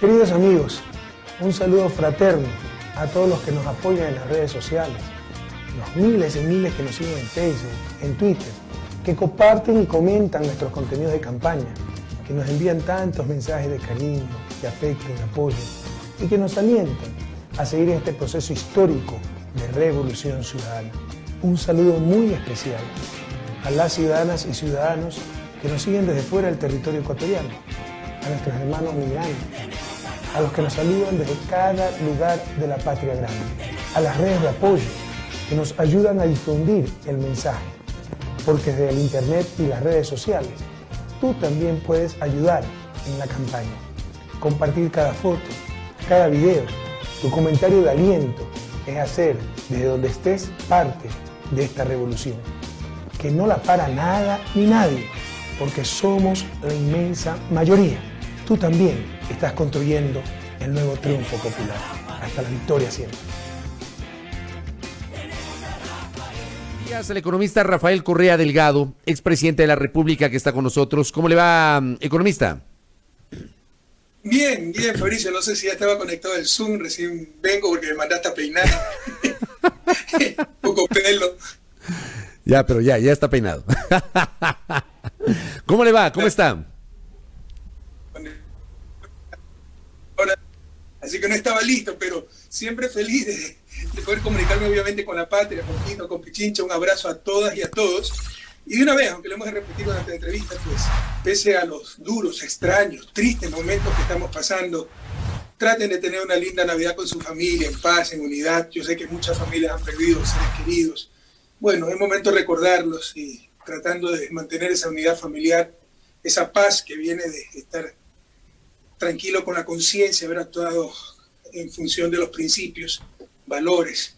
Queridos amigos, un saludo fraterno a todos los que nos apoyan en las redes sociales, los miles y miles que nos siguen en Facebook, en Twitter, que comparten y comentan nuestros contenidos de campaña, que nos envían tantos mensajes de cariño, de afecto, de apoyo y que nos alientan a seguir en este proceso histórico de revolución ciudadana. Un saludo muy especial a las ciudadanas y ciudadanos que nos siguen desde fuera del territorio ecuatoriano, a nuestros hermanos migrantes, a los que nos saludan desde cada lugar de la patria grande, a las redes de apoyo que nos ayudan a difundir el mensaje, porque desde el internet y las redes sociales tú también puedes ayudar en la campaña, compartir cada foto, cada video, tu comentario de aliento es hacer desde donde estés parte de esta revolución, que no la para nada ni nadie, porque somos la inmensa mayoría. Tú también estás construyendo el nuevo triunfo popular. Hasta la victoria siempre. El economista Rafael Correa Delgado, expresidente de la República, que está con nosotros. ¿Cómo le va, economista? Bien, Fabricio. No sé si ya estaba conectado el Zoom. Recién vengo porque me mandaste a peinar. Poco pelo. Ya, pero ya está peinado. ¿Cómo le va? ¿Cómo está? Así que no estaba listo, pero siempre feliz de poder comunicarme obviamente con la patria, con Tito, con Pichincha. Un abrazo a todas y a todos. Y de una vez, aunque lo hemos repetido en esta entrevista, pues, pese a los duros, extraños, tristes momentos que estamos pasando, traten de tener una linda Navidad con su familia, en paz, en unidad. Yo sé que muchas familias han perdido seres queridos. Bueno, es momento de recordarlos y tratando de mantener esa unidad familiar, esa paz que viene de estar tranquilo con la conciencia, haber actuado en función de los principios, valores,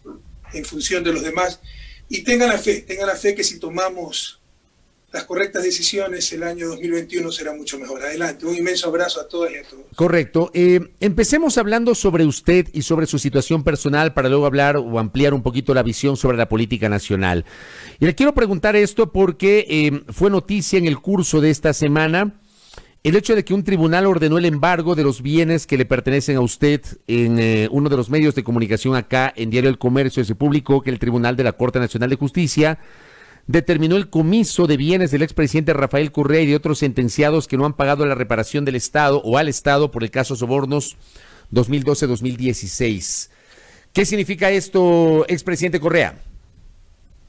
en función de los demás. Y tengan la fe que si tomamos las correctas decisiones, el año 2021 será mucho mejor. Adelante, un inmenso abrazo a todas y a todos. Correcto. Empecemos hablando sobre usted y sobre su situación personal para luego hablar o ampliar un poquito la visión sobre la política nacional. Y le quiero preguntar esto porque fue noticia en el curso de esta semana el hecho de que un tribunal ordenó el embargo de los bienes que le pertenecen a usted. En uno de los medios de comunicación acá, en Diario El Comercio, se publicó que el Tribunal de la Corte Nacional de Justicia determinó el comiso de bienes del expresidente Rafael Correa y de otros sentenciados que no han pagado la reparación del Estado o al Estado por el caso Sobornos 2012-2016. ¿Qué significa esto, expresidente Correa?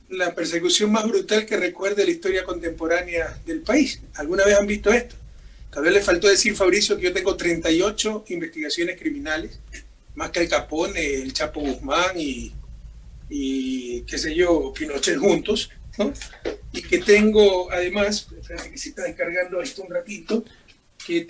La persecución más brutal que recuerde la historia contemporánea del país. ¿Alguna vez han visto esto? Tal vez le faltó decir, Fabricio, que yo tengo 38 investigaciones criminales, más que Al Capone, el Chapo Guzmán y qué sé yo, Pinochet juntos, ¿no? Y que tengo, además, que se está descargando esto un ratito, que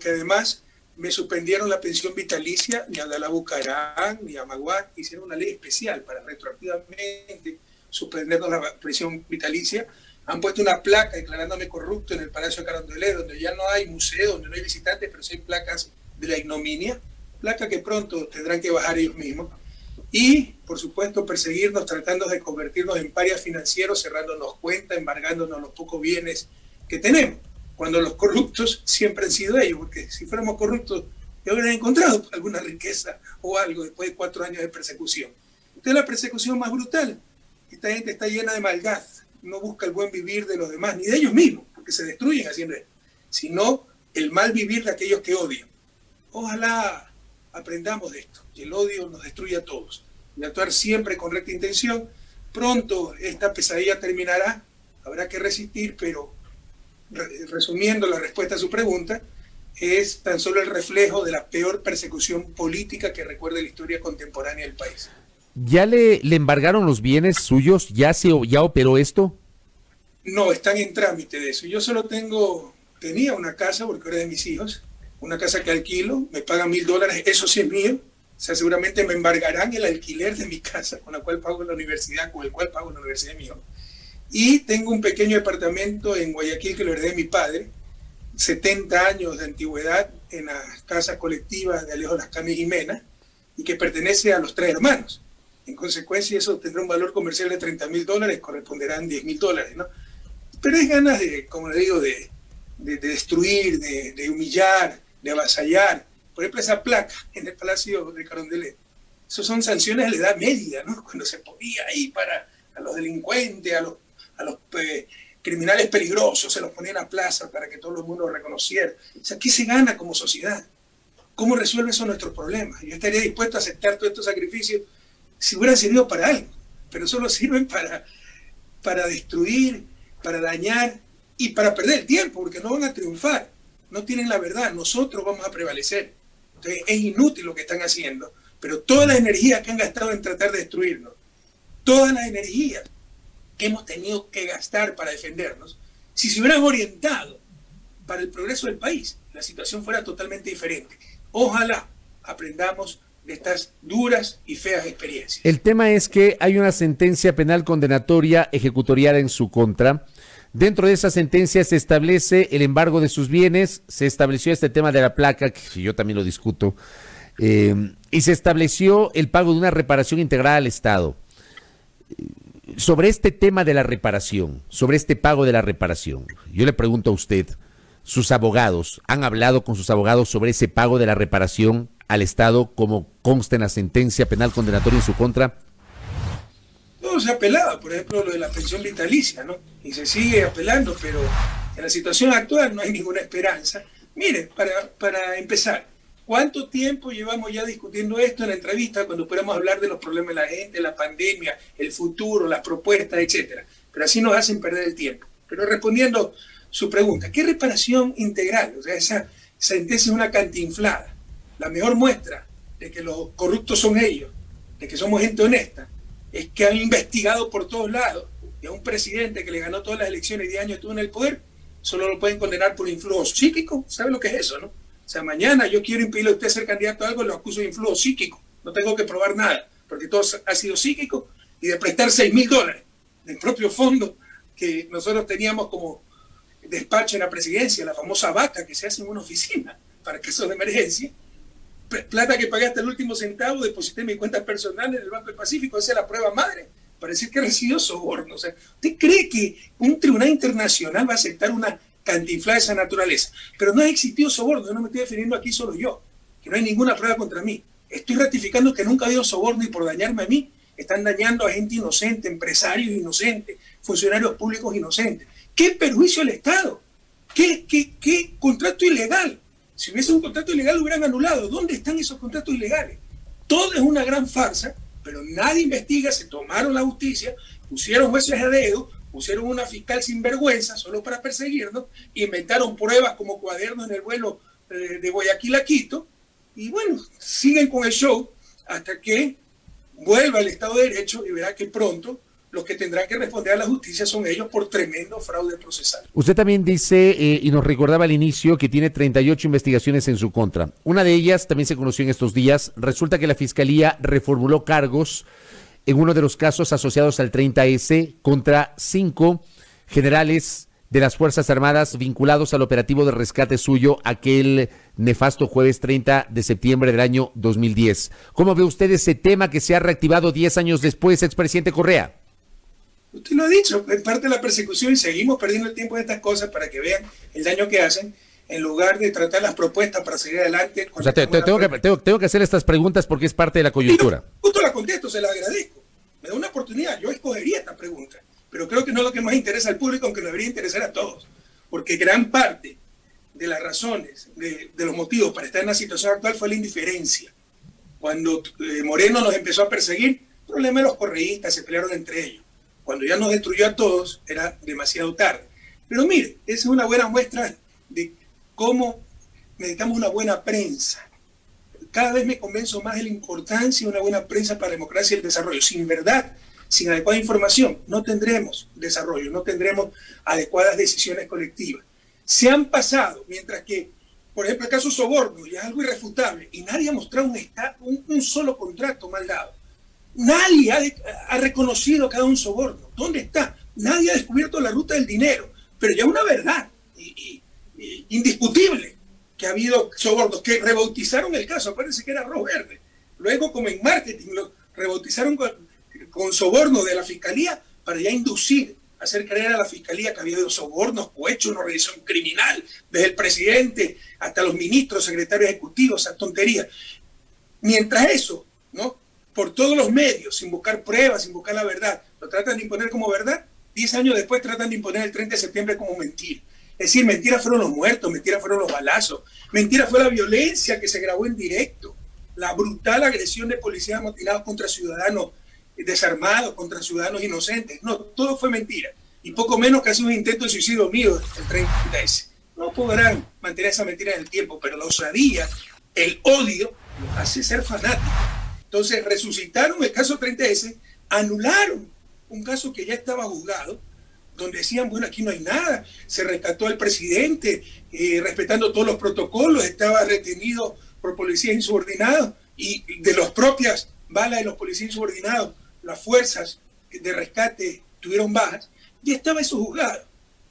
además me suspendieron la pensión vitalicia, ni a Abdalá Bucaram, ni a Maguad, hicieron una ley especial para retroactivamente suspendernos la pensión vitalicia. Han puesto una placa declarándome corrupto en el Palacio de Carondelet, donde ya no hay museo, donde no hay visitantes, pero sí hay placas de la ignominia, placa que pronto tendrán que bajar ellos mismos. Y, por supuesto, perseguirnos tratando de convertirnos en parias financieros, cerrándonos cuentas, embargándonos los pocos bienes que tenemos, cuando los corruptos siempre han sido ellos, porque si fuéramos corruptos, ya hubieran encontrado alguna riqueza o algo después de 4 años de persecución. Esta es la persecución más brutal. Esta gente está llena de maldad. No busca el buen vivir de los demás, ni de ellos mismos, porque se destruyen haciendo esto, sino el mal vivir de aquellos que odian. Ojalá aprendamos de esto, que el odio nos destruye a todos, y actuar siempre con recta intención. Pronto esta pesadilla terminará, habrá que resistir, pero resumiendo la respuesta a su pregunta, es tan solo el reflejo de la peor persecución política que recuerde la historia contemporánea del país. ¿Ya le embargaron los bienes suyos? ¿Ya operó esto? No, están en trámite de eso. Yo solo tenía una casa, porque era de mis hijos, una casa que alquilo, me pagan $1,000, eso sí es mío. O sea, seguramente me embargarán el alquiler de mi casa, con el cual pago la universidad de mi hijo. Y tengo un pequeño departamento en Guayaquil que lo heredé de mi padre, 70 años de antigüedad, en la casa colectiva de Alejo Lascano y Jimena, y que pertenece a los 3 hermanos. En consecuencia, eso tendrá un valor comercial de $30,000, corresponderán $10,000, ¿no? Pero es ganas de, como le digo, de destruir, de humillar, de avasallar, Por ejemplo, esa placa en el Palacio de Carondelet. Esas son sanciones de la Edad Media, ¿no? Cuando se ponía ahí para a los delincuentes, a los criminales peligrosos, se los ponía en la plaza para que todo el mundo lo reconociera. O sea, ¿qué se gana como sociedad? ¿Cómo resuelve eso nuestros problemas? Yo estaría dispuesto a aceptar todos estos sacrificios si hubieran servido para algo, pero solo sirven para destruir, para dañar y para perder el tiempo, porque no van a triunfar, no tienen la verdad, nosotros vamos a prevalecer. Entonces es inútil lo que están haciendo, pero toda la energía que han gastado en tratar de destruirnos, toda la energía que hemos tenido que gastar para defendernos, si se hubieran orientado para el progreso del país, la situación fuera totalmente diferente. Ojalá aprendamos de estas duras y feas experiencias. El tema es que hay una sentencia penal condenatoria ejecutorial en su contra. Dentro de esa sentencia se establece el embargo de sus bienes, se estableció este tema de la placa, que yo también lo discuto, y se estableció el pago de una reparación integral al Estado. Sobre este tema de la reparación, sobre este pago de la reparación, yo le pregunto a usted, ¿sus abogados han hablado con sus abogados sobre ese pago de la reparación al Estado como consta en la sentencia penal condenatoria en su contra? No, se apelaba, por ejemplo, lo de la pensión vitalicia, ¿no? Y se sigue apelando, pero en la situación actual no hay ninguna esperanza. Mire, para empezar, ¿cuánto tiempo llevamos ya discutiendo esto en la entrevista cuando podamos hablar de los problemas de la gente, la pandemia, el futuro, las propuestas, etcétera? Pero así nos hacen perder el tiempo. Pero respondiendo su pregunta, ¿qué reparación integral? O sea, esa sentencia es una cantinflada. La mejor muestra de que los corruptos son ellos, de que somos gente honesta, es que han investigado por todos lados y a un presidente que le ganó todas las elecciones y 10 años estuvo en el poder, solo lo pueden condenar por influjo psíquico. ¿Sabe lo que es eso, no? O sea, mañana yo quiero impedirle a usted ser candidato a algo, lo acuso de influjo psíquico. No tengo que probar nada, porque todo ha sido psíquico, y de prestar $6.000 del propio fondo que nosotros teníamos como despacho en la presidencia, la famosa vaca que se hace en una oficina para casos de emergencia. Plata que pagué hasta el último centavo, deposité en mi cuenta personal en el Banco del Pacífico, esa es la prueba madre, para decir que recibió soborno. O sea, ¿usted cree que un tribunal internacional va a aceptar una cantinflada de esa naturaleza? Pero no ha existido soborno, yo no me estoy defendiendo aquí solo yo, que no hay ninguna prueba contra mí. Estoy ratificando que nunca ha habido soborno y por dañarme a mí, están dañando a gente inocente, empresarios inocentes, funcionarios públicos inocentes. ¿Qué perjuicio al Estado? ¿Qué contrato ilegal? Si hubiese un contrato ilegal lo hubieran anulado. ¿Dónde están esos contratos ilegales? Todo es una gran farsa, pero nadie investiga, se tomaron la justicia, pusieron jueces a dedo, pusieron una fiscal sin vergüenza solo para perseguirnos, inventaron pruebas como cuadernos en el vuelo de Guayaquil a Quito, y bueno, siguen con el show hasta que vuelva el Estado de Derecho y verá que pronto los que tendrán que responder a la justicia son ellos por tremendo fraude procesal. Usted también dice, y nos recordaba al inicio, que tiene 38 investigaciones en su contra. Una de ellas también se conoció en estos días. Resulta que la Fiscalía reformuló cargos en uno de los casos asociados al 30S contra 5 generales de las Fuerzas Armadas vinculados al operativo de rescate suyo aquel nefasto jueves 30 de septiembre del año 2010. ¿Cómo ve usted ese tema que se ha reactivado 10 años después, expresidente Correa? Usted lo ha dicho, es parte de la persecución y seguimos perdiendo el tiempo de estas cosas para que vean el daño que hacen en lugar de tratar las propuestas para seguir adelante. O sea, tengo que hacer estas preguntas porque es parte de la coyuntura. Justo la contesto, se la agradezco. Me da una oportunidad, yo escogería esta pregunta, pero creo que no es lo que más interesa al público, aunque nos debería interesar a todos, porque gran parte de las razones, de los motivos para estar en la situación actual fue la indiferencia. Cuando Moreno nos empezó a perseguir, el problema de los correístas, se pelearon entre ellos. Cuando ya nos destruyó a todos, era demasiado tarde. Pero mire, esa es una buena muestra de cómo necesitamos una buena prensa. Cada vez me convenzo más de la importancia de una buena prensa para la democracia y el desarrollo. Sin verdad, sin adecuada información, no tendremos desarrollo, no tendremos adecuadas decisiones colectivas. Se han pasado, mientras que, por ejemplo, el caso Soborno ya es algo irrefutable y nadie ha mostrado un solo contrato mal dado. Nadie ha reconocido cada un soborno. ¿Dónde está? Nadie ha descubierto la ruta del dinero. Pero ya una verdad indiscutible que ha habido sobornos que rebautizaron el caso. Acuérdense que era arroz verde. Luego, como en marketing, lo rebautizaron con soborno de la Fiscalía para ya inducir hacer creer a la fiscalía que había habido sobornos, cohecho, una organización criminal, desde el presidente hasta los ministros, secretarios ejecutivos, esa tontería. Mientras eso, ¿no?, por todos los medios, sin buscar pruebas, sin buscar la verdad, lo tratan de imponer como verdad, 10 años después tratan de imponer el 30 de septiembre como mentira. Es decir, mentira fueron los muertos, mentira fueron los balazos, mentira fue la violencia que se grabó en directo, la brutal agresión de policías amotinados contra ciudadanos desarmados, contra ciudadanos inocentes. No, todo fue mentira. Y poco menos que hace un intento de suicidio mío el 30S. No podrán mantener esa mentira en el tiempo, pero la osadía, el odio, los hace ser fanáticos. Entonces resucitaron el caso 30S, anularon un caso que ya estaba juzgado, donde decían, bueno, aquí no hay nada, se rescató al presidente, respetando todos los protocolos, estaba retenido por policías insubordinados, y de las propias balas de los policías insubordinados, las fuerzas de rescate tuvieron bajas, y estaba eso juzgado.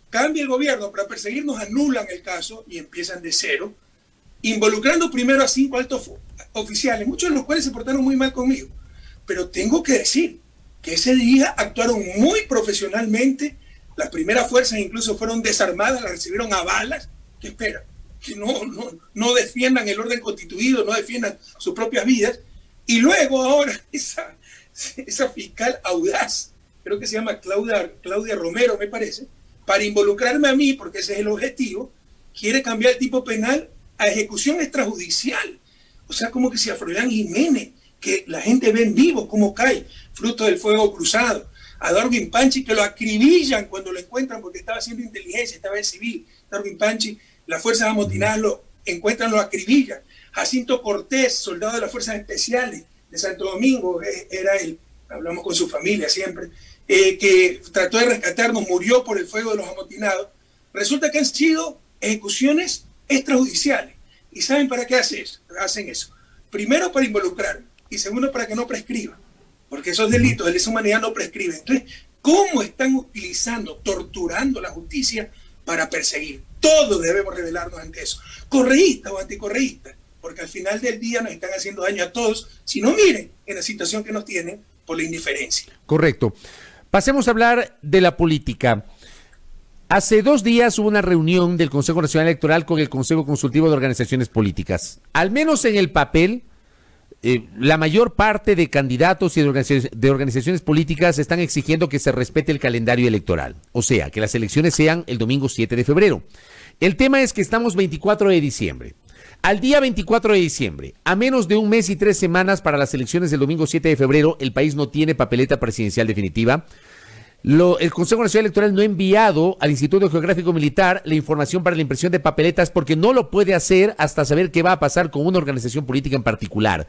Cambia el gobierno para perseguirnos, anulan el caso y empiezan de cero, involucrando primero a 5 altos oficiales, muchos de los cuales se portaron muy mal conmigo. Pero tengo que decir que ese día actuaron muy profesionalmente. Las primeras fuerzas incluso fueron desarmadas, las recibieron a balas. ¿Qué esperan? Que no defiendan el orden constituido, no defiendan sus propias vidas. Y luego ahora esa fiscal audaz, creo que se llama Claudia Romero, me parece, para involucrarme a mí, porque ese es el objetivo, quiere cambiar el tipo penal a ejecución extrajudicial. O sea, como que si a Froilán Jiménez, que la gente ve en vivo cómo cae, fruto del fuego cruzado. A Darwin Panchi, que lo acribillan cuando lo encuentran porque estaba haciendo inteligencia, estaba en civil. Darwin Panchi, las fuerzas amotinadas lo encuentran, lo acribillan. Jacinto Cortés, soldado de las fuerzas especiales de Santo Domingo, era él, hablamos con su familia siempre, que trató de rescatarnos, murió por el fuego de los amotinados. Resulta que han sido ejecuciones extrajudiciales. ¿Y saben para qué hacen eso? Primero, para involucrar, y segundo, para que no prescriban, porque esos delitos de lesa humanidad no prescriben. Entonces, ¿cómo están utilizando, torturando la justicia para perseguir? Todos debemos rebelarnos ante eso, correístas o anticorreístas, porque al final del día nos están haciendo daño a todos, si no miren en la situación que nos tienen por la indiferencia. Correcto. Pasemos a hablar de la política. Hace 2 días hubo una reunión del Consejo Nacional Electoral con el Consejo Consultivo de Organizaciones Políticas. Al menos en el papel, la mayor parte de candidatos y de organizaciones políticas están exigiendo que se respete el calendario electoral. O sea, que las elecciones sean el domingo 7 de febrero. El tema es que estamos 24 de diciembre. Al día 24 de diciembre, a menos de 1 mes y 3 semanas para las elecciones del domingo 7 de febrero, el país no tiene papeleta presidencial definitiva. El Consejo Nacional Electoral no ha enviado al Instituto Geográfico Militar la información para la impresión de papeletas porque no lo puede hacer hasta saber qué va a pasar con una organización política en particular.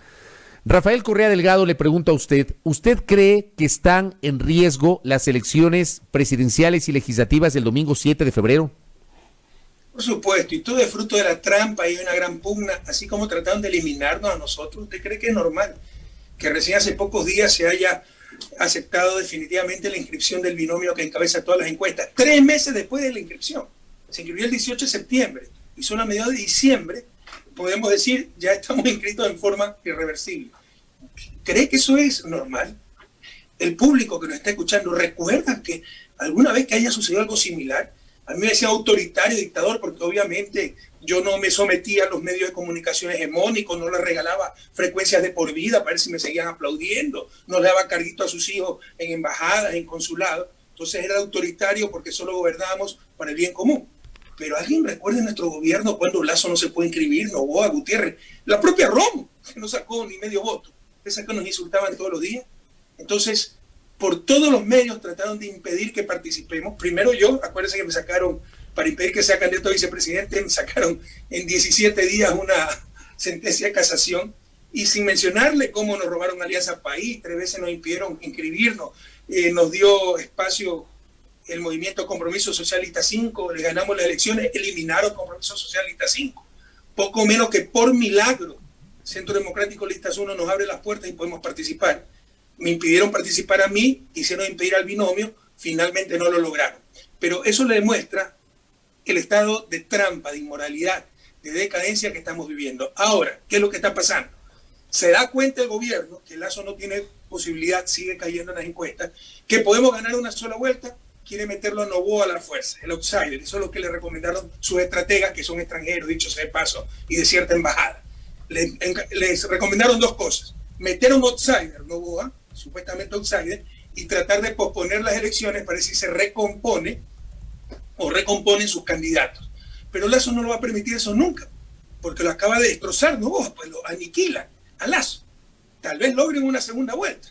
Rafael Correa Delgado, le pregunto a usted, ¿usted cree que están en riesgo las elecciones presidenciales y legislativas del domingo 7 de febrero? Por supuesto, y todo es fruto de la trampa y una gran pugna, así como trataron de eliminarnos a nosotros. ¿Usted cree que es normal que recién hace pocos días se haya aceptado definitivamente la inscripción del binomio que encabeza todas las encuestas? 3 meses después de la inscripción. Se inscribió el 18 de septiembre y solo a mediados de diciembre, podemos decir, ya estamos inscritos en forma irreversible. ¿Cree que eso es normal? El público que nos está escuchando, ¿recuerda que alguna vez que haya sucedido algo similar? A mí me decía autoritario, dictador, porque obviamente yo no me sometía a los medios de comunicación hegemónicos, no les regalaba frecuencias de por vida para ver si me seguían aplaudiendo, no le daba carguito a sus hijos en embajadas, en consulados. Entonces era autoritario porque solo gobernábamos para el bien común. Pero alguien recuerda en nuestro gobierno cuando Lazo no se puede inscribir, Noboa, Gutiérrez, la propia Romo, que no sacó ni medio voto. Esas que nos insultaban todos los días. Entonces, por todos los medios trataron de impedir que participemos. Primero yo, acuérdense que me sacaron, para impedir que sea candidato a vicepresidente, me sacaron en 17 días una sentencia de casación, y sin mencionarle cómo nos robaron Alianza País, 3 veces nos impidieron inscribirnos, nos dio espacio el movimiento Compromiso Socialista 5, le ganamos las elecciones, eliminaron Compromiso Socialista 5. Poco menos que por milagro, Centro Democrático Listas 1 nos abre las puertas y podemos participar. Me impidieron participar a mí, quisieron impedir al binomio, finalmente no lo lograron. Pero eso le demuestra el estado de trampa, de inmoralidad, de decadencia que estamos viviendo. Ahora, ¿qué es lo que está pasando? Se da cuenta el gobierno que Lazo no tiene posibilidad, sigue cayendo en las encuestas, que podemos ganar una sola vuelta. quiere meterlo a Novoa a la fuerza, el outsider. Eso es lo que le recomendaron sus estrategas, que son extranjeros, dicho sea de paso, y de cierta embajada. Les recomendaron dos cosas: meter a un outsider, Novoa, supuestamente outsider, y tratar de posponer las elecciones para ver si se recompone o recomponen sus candidatos. Pero Lasso no lo va a permitir eso nunca, porque lo acaba de destrozar Novoa, pues lo aniquila a Lasso. Tal vez logren una segunda vuelta,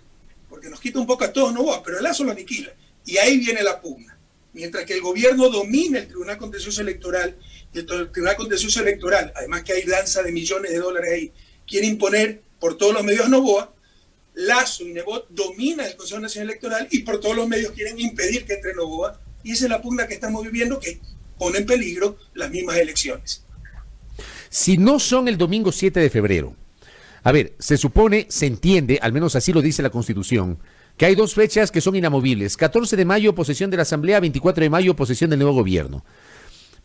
porque nos quita un poco a todos Novoa, pero a Lasso lo aniquila. Y ahí viene la pugna. Mientras que el gobierno domina el Tribunal Contencioso Electoral, y el Tribunal Contencioso Electoral, además que hay danza de millones de dólares ahí, quiere imponer por todos los medios Novoa, Lasso y Nebot dominan el Consejo Nacional Electoral y por todos los medios quieren impedir que entre Novoa. Y esa es la pugna que estamos viviendo, que pone en peligro las mismas elecciones. Si no son el domingo 7 de febrero, a ver, se supone, se entiende, al menos así lo dice la Constitución, que hay dos fechas que son inamovibles: 14 de mayo, posesión de la Asamblea; 24 de mayo, posesión del nuevo gobierno.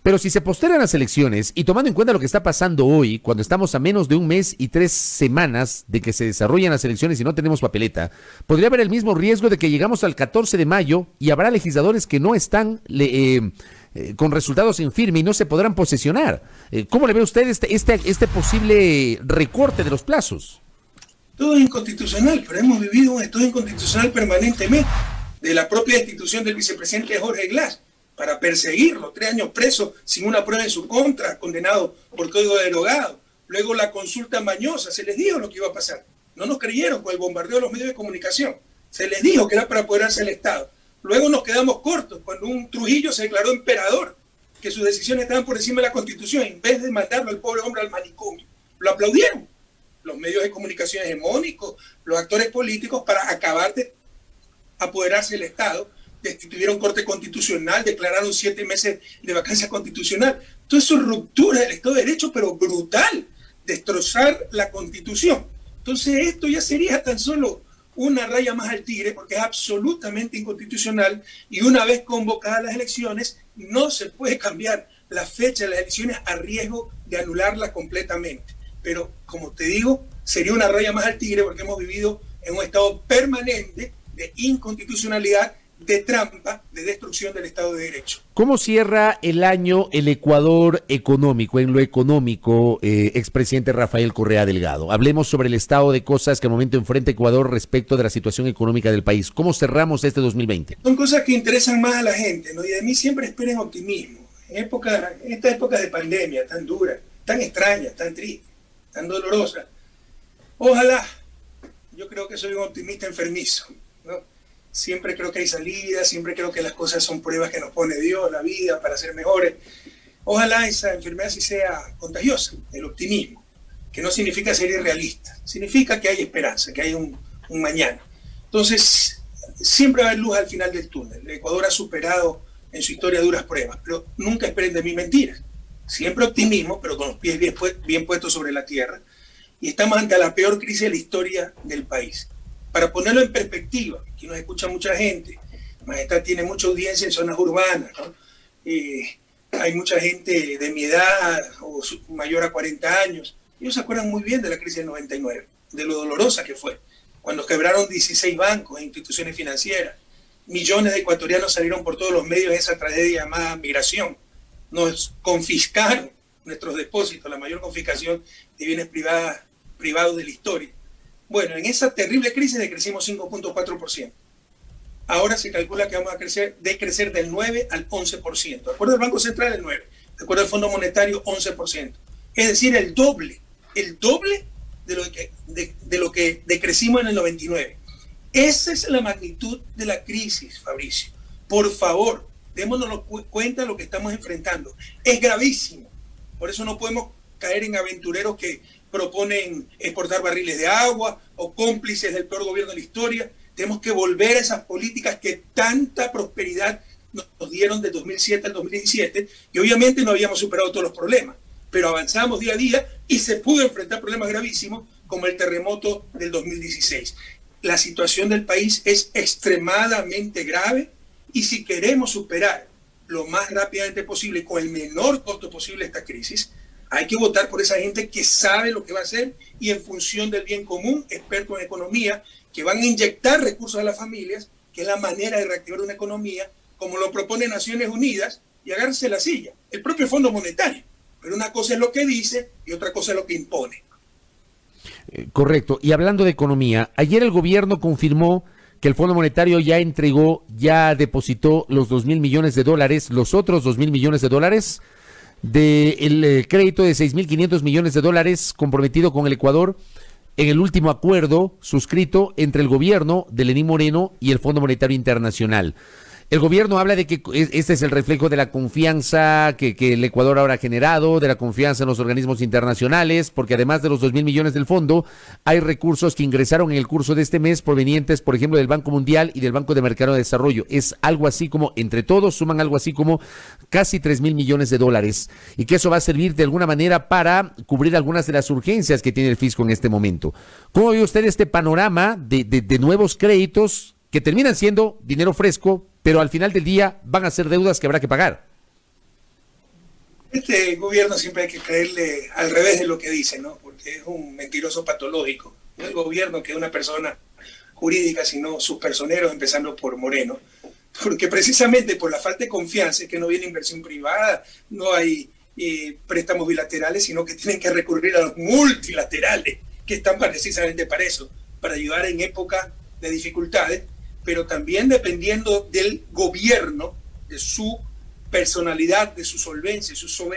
Pero si se postergan las elecciones, y tomando en cuenta lo que está pasando hoy, cuando estamos a menos de un mes y 3 semanas de que se desarrollen las elecciones y no tenemos papeleta, podría haber el mismo riesgo de que llegamos al 14 de mayo y habrá legisladores que no están con resultados en firme y no se podrán posesionar. ¿Cómo le ve usted este posible recorte de los plazos? Todo es inconstitucional, pero hemos vivido un estado inconstitucional permanentemente de la propia institución del vicepresidente Jorge Glass, para perseguirlo, 3 años preso sin una prueba en su contra, condenado por código derogado. Luego la consulta mañosa, se les dijo lo que iba a pasar. No nos creyeron con el bombardeo de los medios de comunicación. Se les dijo que era para apoderarse del Estado. Luego nos quedamos cortos cuando un Trujillo se declaró emperador, que sus decisiones estaban por encima de la Constitución, en vez de mandarlo al pobre hombre al manicomio. Lo aplaudieron los medios de comunicación hegemónicos, los actores políticos, para acabar de apoderarse del Estado. Destituyeron Corte Constitucional, declararon 7 meses de vacancia constitucional. Todo eso es ruptura del Estado de Derecho, pero brutal, destrozar la Constitución. Entonces esto ya sería tan solo una raya más al tigre, porque es absolutamente inconstitucional, y una vez convocadas las elecciones, no se puede cambiar la fecha de las elecciones a riesgo de anularlas completamente. Pero, como te digo, sería una raya más al tigre, porque hemos vivido en un estado permanente de inconstitucionalidad, de trampa, de destrucción del Estado de Derecho. ¿Cómo cierra el año el Ecuador económico, en lo económico, expresidente Rafael Correa Delgado? Hablemos sobre el estado de cosas que al momento enfrenta Ecuador respecto de la situación económica del país. ¿Cómo cerramos este 2020? Son cosas que interesan más a la gente, ¿no? Y de mí siempre esperen optimismo. En estas épocas de pandemia tan duras, tan extrañas, tan tristes, tan dolorosas. Ojalá, yo creo que soy un optimista enfermizo, ¿no? Siempre creo que hay salidas, siempre creo que las cosas son pruebas que nos pone Dios, la vida, para ser mejores. Ojalá esa enfermedad sí sea contagiosa, el optimismo, que no significa ser irrealista, significa que hay esperanza, que hay un mañana. Entonces, siempre va a haber luz al final del túnel. El Ecuador ha superado en su historia duras pruebas, pero nunca esperen de mí mentiras. Siempre optimismo, pero con los pies bien puestos sobre la tierra. Y estamos ante la peor crisis de la historia del país. Para ponerlo en perspectiva, aquí nos escucha mucha gente, Majestad tiene mucha audiencia en zonas urbanas, ¿no? Hay mucha gente de mi edad o mayor a 40 años. Ellos se acuerdan muy bien de la crisis del 99, de lo dolorosa que fue, cuando quebraron 16 bancos e instituciones financieras. Millones de ecuatorianos salieron por todos los medios de esa tragedia llamada migración. Nos confiscaron nuestros depósitos, la mayor confiscación de bienes privados de la historia. Bueno, en esa terrible crisis decrecimos 5.4%. Ahora se calcula que vamos a crecer del 9 al 11%. De acuerdo al Banco Central, el 9%. De acuerdo al Fondo Monetario, 11%. Es decir, el doble de lo que decrecimos en el 99. Esa es la magnitud de la crisis, Fabricio. Por favor, démonos cuenta de lo que estamos enfrentando. Es gravísimo. Por eso no podemos caer en aventureros que proponen exportar barriles de agua o cómplices del peor gobierno de la historia. Tenemos que volver a esas políticas que tanta prosperidad nos dieron de 2007 al 2017, y obviamente no habíamos superado todos los problemas, pero avanzamos día a día y se pudo enfrentar problemas gravísimos como el terremoto del 2016. La situación del país es extremadamente grave, y si queremos superar lo más rápidamente posible, con el menor costo posible, esta crisis, hay que votar por esa gente que sabe lo que va a hacer y en función del bien común, expertos en economía, que van a inyectar recursos a las familias, que es la manera de reactivar una economía como lo propone Naciones Unidas, y agarrarse la silla, el propio Fondo Monetario. Pero una cosa es lo que dice y otra cosa es lo que impone. Correcto. Y hablando de economía, ayer el gobierno confirmó que el Fondo Monetario ya depositó los $2,000 millones, los otros $2,000 millones del crédito de $6,500 millones comprometido con el Ecuador en el último acuerdo suscrito entre el gobierno de Lenín Moreno y el Fondo Monetario Internacional. El gobierno habla de que este es el reflejo de la confianza que el Ecuador ahora ha generado, de la confianza en los organismos internacionales, porque además de los 2,000 millones del fondo, hay recursos que ingresaron en el curso de este mes provenientes, por ejemplo, del Banco Mundial y del Banco de Mercado de Desarrollo. Es algo así como, entre todos, suman algo así como casi $3,000 millones, y que eso va a servir de alguna manera para cubrir algunas de las urgencias que tiene el fisco en este momento. ¿Cómo ve usted este panorama de nuevos créditos que terminan siendo dinero fresco, pero al final del día van a ser deudas que habrá que pagar? Este gobierno siempre hay que creerle al revés de lo que dice, ¿no? Porque es un mentiroso patológico. No el gobierno que es una persona jurídica, sino sus personeros, empezando por Moreno. Porque precisamente por la falta de confianza es que no viene inversión privada, no hay préstamos bilaterales, sino que tienen que recurrir a los multilaterales, que están precisamente para eso, para ayudar en época de dificultades, pero también dependiendo del gobierno, de su personalidad, de su solvencia, su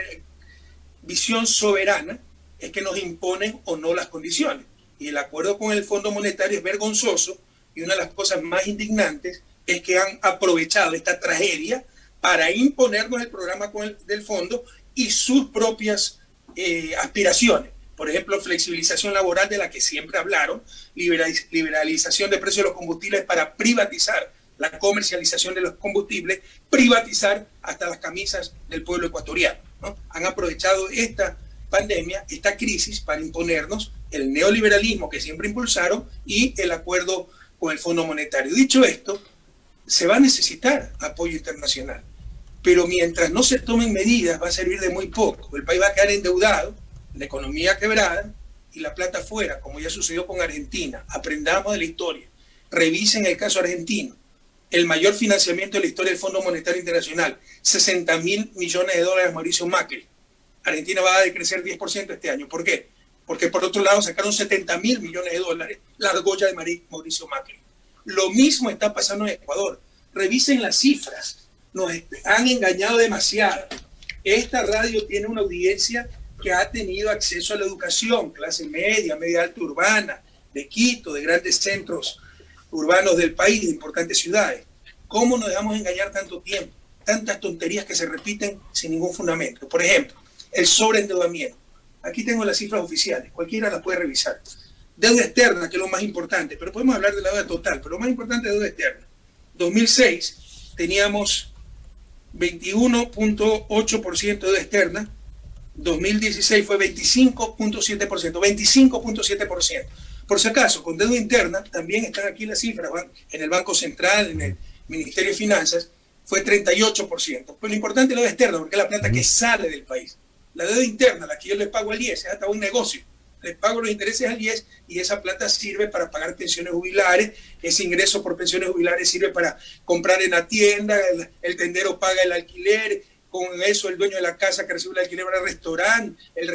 visión soberana, es que nos imponen o no las condiciones. Y el acuerdo con el Fondo Monetario es vergonzoso, y una de las cosas más indignantes es que han aprovechado esta tragedia para imponernos el programa del fondo y sus propias aspiraciones. Por ejemplo, flexibilización laboral, de la que siempre hablaron, liberalización de precios de los combustibles para privatizar la comercialización de los combustibles, privatizar hasta las camisas del pueblo ecuatoriano, ¿no? Han aprovechado esta pandemia, esta crisis, para imponernos el neoliberalismo que siempre impulsaron y el acuerdo con el Fondo Monetario. Dicho esto, se va a necesitar apoyo internacional, pero mientras no se tomen medidas va a servir de muy poco. El país va a quedar endeudado, la economía quebrada y la plata fuera, como ya sucedió con Argentina. Aprendamos de la historia. Revisen el caso argentino. El mayor financiamiento de la historia del Fondo Monetario Internacional, $60,000 millones Mauricio Macri. Argentina va a decrecer 10% este año. ¿Por qué? Porque por otro lado sacaron $70,000 millones, la argolla de Mauricio Macri. Lo mismo está pasando en Ecuador. Revisen las cifras. Nos han engañado demasiado. Esta radio tiene una audiencia que ha tenido acceso a la educación, clase media, media alta urbana, de Quito, de grandes centros urbanos del país, de importantes ciudades. ¿Cómo nos dejamos engañar tanto tiempo? Tantas tonterías que se repiten sin ningún fundamento. Por ejemplo, el sobreendeudamiento. Aquí tengo las cifras oficiales, cualquiera las puede revisar. Deuda externa, que es lo más importante, pero podemos hablar de la deuda total, pero lo más importante es deuda externa. 2006 teníamos 21.8% de deuda externa, 2016 fue 25.7%, 25.7%. Por si acaso, con deuda interna, también están aquí las cifras, en el Banco Central, en el Ministerio de Finanzas, fue 38%. Pues lo importante es la deuda externa, porque es la plata que sale del país. La deuda interna, la que yo le pago al IES, es hasta un negocio. Le pago los intereses al IES y esa plata sirve para pagar pensiones jubilares. Ese ingreso por pensiones jubilares sirve para comprar en la tienda, el tendero paga el alquiler, con eso el dueño de la casa que recibe el alquiler va al restaurante, el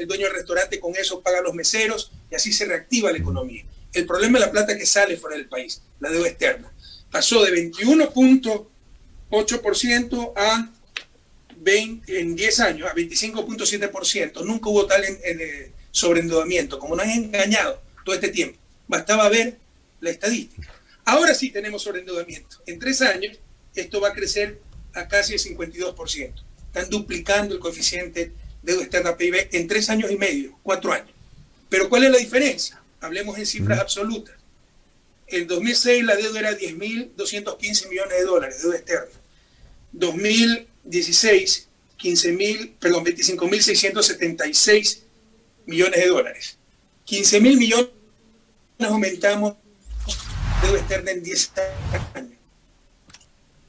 dueño del restaurante con eso paga a los meseros y así se reactiva la economía. El problema es la plata que sale fuera del país, la deuda externa. Pasó de 21.8% a en 10 años a 25.7%. Nunca hubo tal sobreendeudamiento, como nos han engañado todo este tiempo. Bastaba ver la estadística. Ahora sí tenemos sobreendeudamiento. En 3 años esto va a crecer a casi el 52%. Están duplicando el coeficiente deuda externa PIB en 3 años y medio, 4 años. Pero ¿cuál es la diferencia? Hablemos en cifras absolutas. En 2006 la deuda era $10.215 millones, deuda externa. 2016, 25.676 millones de dólares. 15.000 millones aumentamos deuda externa en 10 años.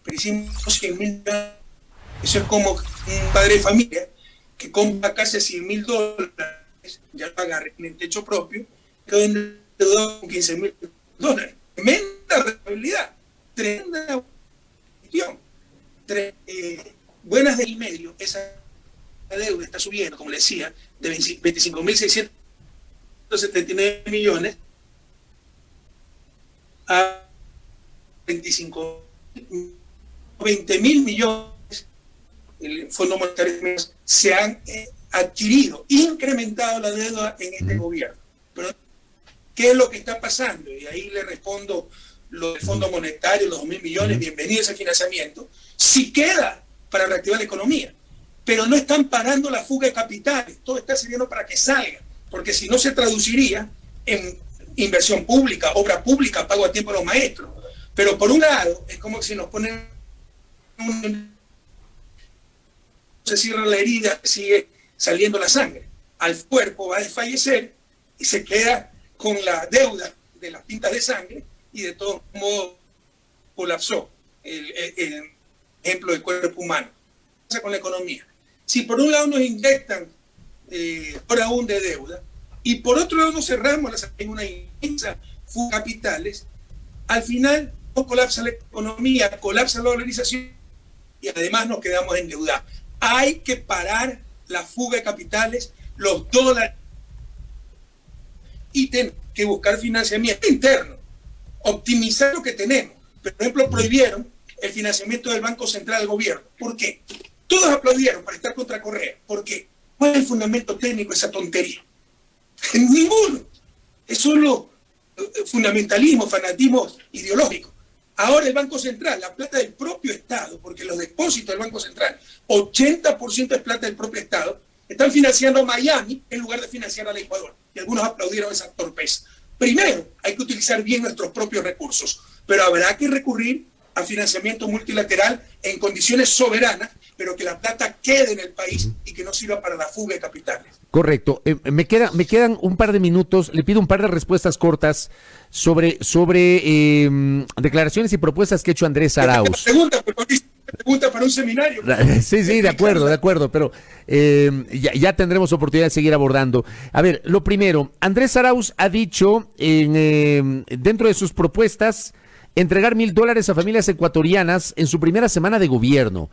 Pero hicimos 100.000 millones. Eso es como un padre de familia que compra casi $100.000, ya paga en techo propio, quedó endeudado con $15.000. Tremenda rentabilidad. Tremenda. buenas del medio, esa deuda está subiendo, como le decía, de 25.679 millones a 20.000 millones. El Fondo Monetario se han adquirido, incrementado la deuda en este gobierno. Pero, ¿qué es lo que está pasando? Y ahí le respondo lo del Fondo Monetario, los 2.000 millones, bienvenido a ese financiamiento. Si queda para reactivar la economía, pero no están parando la fuga de capitales, todo está sirviendo para que salga, porque si no se traduciría en inversión pública, obra pública, pago a tiempo a los maestros. Pero por un lado, es como si nos ponen se cierra la herida, sigue saliendo la sangre. Al cuerpo va a desfallecer y se queda con la deuda de las pintas de sangre y de todos modos colapsó el ejemplo del cuerpo humano. ¿Qué pasa con la economía? Si por un lado nos inyectan por aún de deuda y por otro lado nos cerramos en una inmensa fuga de capitales, al final no colapsa la economía, colapsa la dolarización y además nos quedamos endeudados. Hay que parar la fuga de capitales, los dólares, y tenemos que buscar financiamiento interno, optimizar lo que tenemos. Por ejemplo, prohibieron el financiamiento del Banco Central del gobierno. ¿Por qué? Todos aplaudieron para estar contra Correa. ¿Por qué? ¿Cuál es el fundamento técnico de esa tontería? Ninguno. Es solo fundamentalismo, fanatismo ideológico. Ahora el Banco Central, la plata del propio Estado, porque los depósitos del Banco Central, 80% es plata del propio Estado, están financiando a Miami en lugar de financiar al Ecuador. Y algunos aplaudieron esa torpeza. Primero, hay que utilizar bien nuestros propios recursos, pero habrá que recurrir a financiamiento multilateral en condiciones soberanas, pero que la plata quede en el país y que no sirva para la fuga de capitales. Correcto. Me quedan un par de minutos. Le pido un par de respuestas cortas sobre declaraciones y propuestas que ha hecho Andrés Arauz. Pregunta para un seminario. Sí, de acuerdo, pero ya tendremos oportunidad de seguir abordando. A ver, lo primero, Andrés Arauz ha dicho dentro de sus propuestas entregar $1,000 a familias ecuatorianas en su primera semana de gobierno.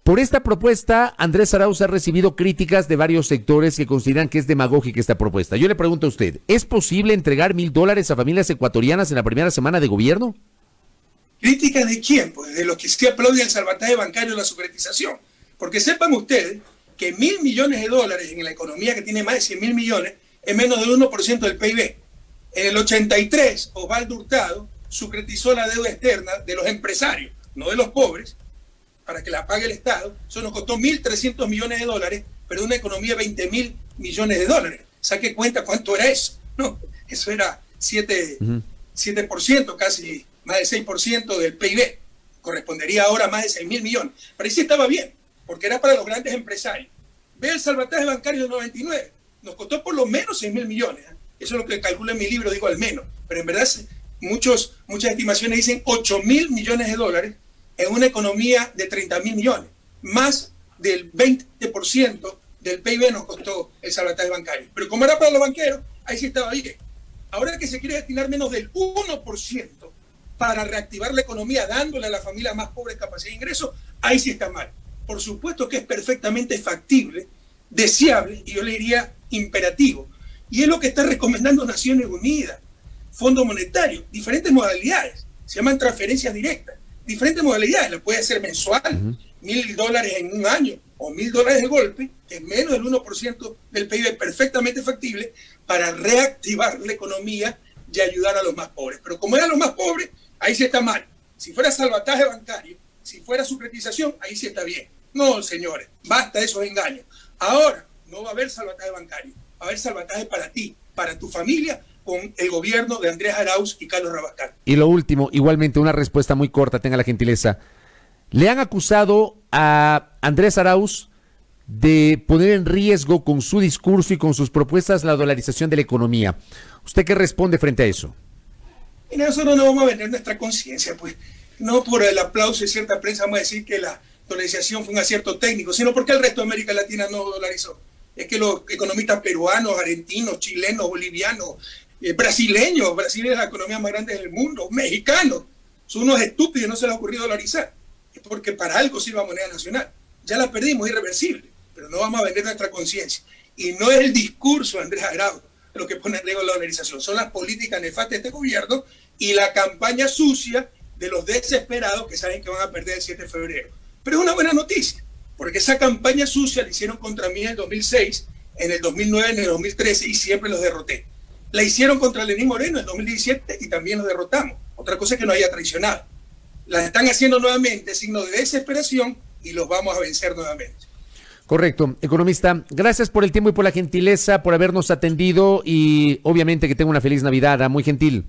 Por esta propuesta, Andrés Arauz ha recibido críticas de varios sectores que consideran que es demagógica esta propuesta. Yo le pregunto a usted, ¿es posible entregar $1,000 a familias ecuatorianas en la primera semana de gobierno? ¿Críticas de quién? Pues de los que se aplauden el salvataje bancario y la securitización. Porque sepan ustedes que $1.000 millones en la economía que tiene más de 100.000 millones es menos del 1% del PIB. En el 83, Osvaldo Hurtado secretizó la deuda externa de los empresarios, no de los pobres, para que la pague el Estado. Eso nos costó $1.300 millones, pero de una economía de $20.000 millones. Saque cuenta cuánto era eso. No, eso era 7%, casi más del 6% del PIB. Correspondería ahora a más de 6.000 millones. Pero ahí sí estaba bien, porque era para los grandes empresarios. Ve el salvataje bancario del 99. Nos costó por lo menos 6.000 millones. Eso es lo que calculo en mi libro, digo al menos. Pero en verdad muchas estimaciones dicen $8.000 millones en una economía de 30.000 millones. Más del 20% del PIB nos costó el salvataje bancario. Pero como era para los banqueros, ahí sí estaba bien. Ahora que se quiere destinar menos del 1% para reactivar la economía, dándole a las familias más pobres capacidad de ingreso, ahí sí está mal. Por supuesto que es perfectamente factible, deseable, y yo le diría imperativo. Y es lo que está recomendando Naciones Unidas, Fondo Monetario, diferentes modalidades. Se llaman transferencias directas. Diferentes modalidades, la puede hacer mensual, $1.000 en un año o $1.000 de golpe, que es menos del 1% del PIB, perfectamente factible para reactivar la economía y ayudar a los más pobres. Pero como eran los más pobres, ahí sí está mal. Si fuera salvataje bancario, si fuera securitización, ahí sí está bien. No, señores, basta de esos engaños. Ahora no va a haber salvataje bancario, va a haber salvataje para ti, para tu familia, con el gobierno de Andrés Arauz y Carlos Rabascal. Y lo último, igualmente una respuesta muy corta, tenga la gentileza. Le han acusado a Andrés Arauz de poner en riesgo con su discurso y con sus propuestas la dolarización de la economía. ¿Usted qué responde frente a eso? Y nosotros no vamos a vender nuestra conciencia, pues. No por el aplauso de cierta prensa vamos a decir que la dolarización fue un acierto técnico, sino porque el resto de América Latina no dolarizó. Es que los economistas peruanos, argentinos, chilenos, bolivianos, brasileños, Brasil es la economía más grande del mundo, mexicanos, son unos estúpidos, no se les ha ocurrido dolarizar. es porque para algo sirva moneda nacional. Ya la perdimos, irreversible, pero no vamos a vender nuestra conciencia. Y no es el discurso de Andrés Arauz lo que pone en riesgo la dolarización, son las políticas nefastas de este gobierno y la campaña sucia de los desesperados que saben que van a perder el 7 de febrero. Pero es una buena noticia, porque esa campaña sucia la hicieron contra mí en el 2006, en el 2009, en el 2013 y siempre los derroté. La hicieron contra Lenín Moreno en el 2017 y también los derrotamos. Otra cosa es que no haya traicionado. La están haciendo nuevamente, signo de desesperación, y los vamos a vencer nuevamente. Correcto. Economista, gracias por el tiempo y por la gentileza, por habernos atendido y obviamente que tenga una feliz Navidad, muy gentil.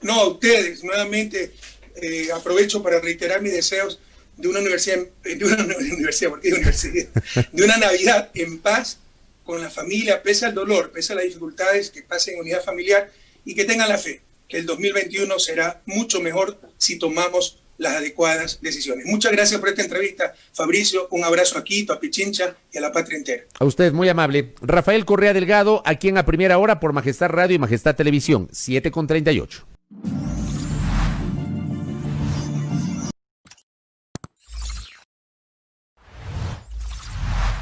No, a ustedes, nuevamente aprovecho para reiterar mis deseos de una universidad, de una Navidad en paz, con la familia, pese al dolor, pese a las dificultades, que pasen unidad familiar y que tengan la fe, que el 2021 será mucho mejor si tomamos las adecuadas decisiones. Muchas gracias por esta entrevista, Fabricio. Un abrazo a Quito, a Pichincha y a la patria entera. A usted, muy amable. Rafael Correa Delgado, aquí en A Primera Hora por Majestad Radio y Majestad Televisión, 7:38.